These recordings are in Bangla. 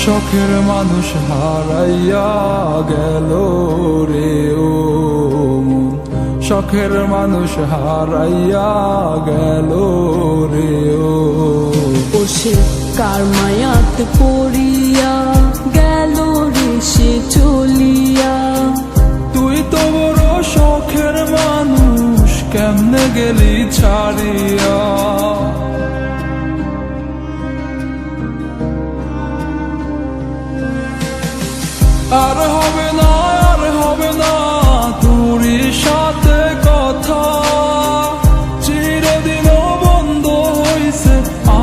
শখের মানুষ হারাইয়া গেল রে ও মন, শখের মানুষ হারাইয়া গেল রে ও। সে কার মায়াত পড়িয়া গেল রে সে চলিয়া। তুই তো বড় শখের মানুষ, কেমনে গেলি ছাড়িয়া। আর হবে না, আর হবে না তোরই সাথে কথা, চিরদিন বন্ধ হইছে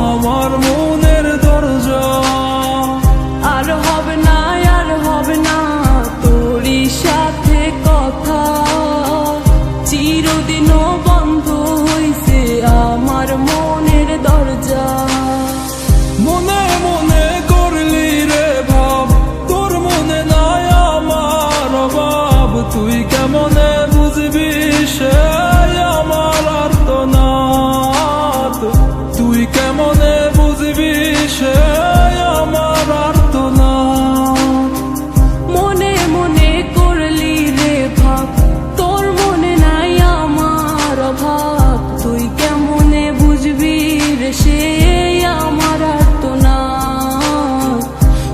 আমার মনের দরজা। আর হবে না, আর হবে না তোরই সাথে কথা, চিরদিনও বন্ধ হইছে আমার মনের দরজা। মনে মনে করলি রে ভাব, তোর মনে নাই আমার অভাব। তুই কেমনে বুঝবি সে আমার আর্তনাদ, তুই কেমনে বুঝবি সে আমার আর্তনাদ। মনে মনে করলি রে ভাব, তোর মনে নাই আমার অভাব। তুই কেমনে বুঝবি রে সে আমার আর্তনাদ,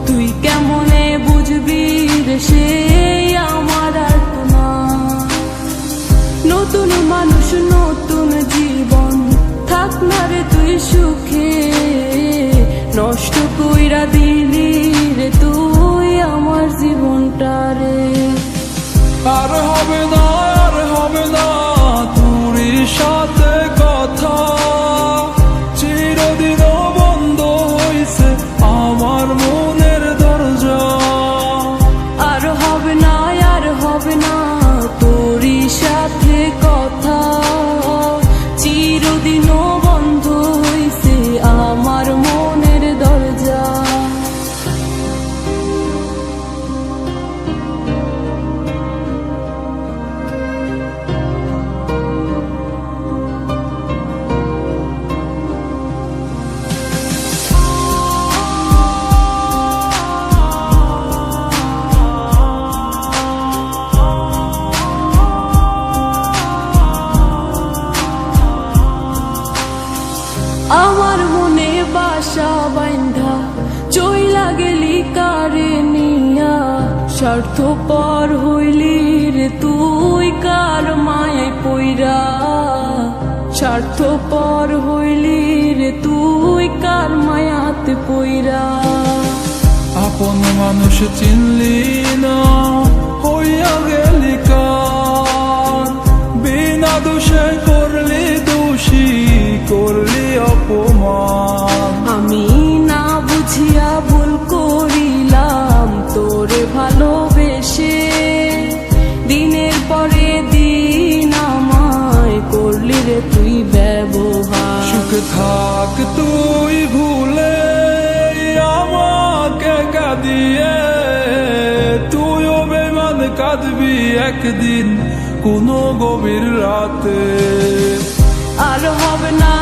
তুই কেমনে বুঝবি রে সে আমার আর্তনাদ। নতুন মানুষ নতুন জীবন, থাক না রে তুই সুখে, নষ্ট কইরা দিলি রে তুই আমার জীবনটা রে। আর হবে না, আর হবে না তোরই সাথে কথা, চিরদিন বন্ধ হইছে আমার মনের দরজা। আর হবে না, আর হবে না তোরই সাথে কথা, চিরদিনও বন্ধ হইছে আমার মনের দরজা। আমার মনে বাসা বাইন্ধা চইলা গেলি কারে নিয়া, স্বার্থপর হইলি রে তুই কার মায়ায় পইরা। স্বার্থপর হইলি রে তুই কার মায়াতে পইরা। আপন মানুষ চিনলি না, হইয়া গেলি কার, বিনা দোষে করলি দোষী, করলি অপমান। আমি না বুঝিয়া ভুল করিলাম তোরে ভালোবেসে, দিনের পরে দিন আমায় করলি রে তুই ব্যবহার। সুখে থাক তুই ভুলে আমাকে কাঁদিয়ে, তুইও বেমান কাঁদবি একদিন কোনো গভীর রাতে। আর হবে না,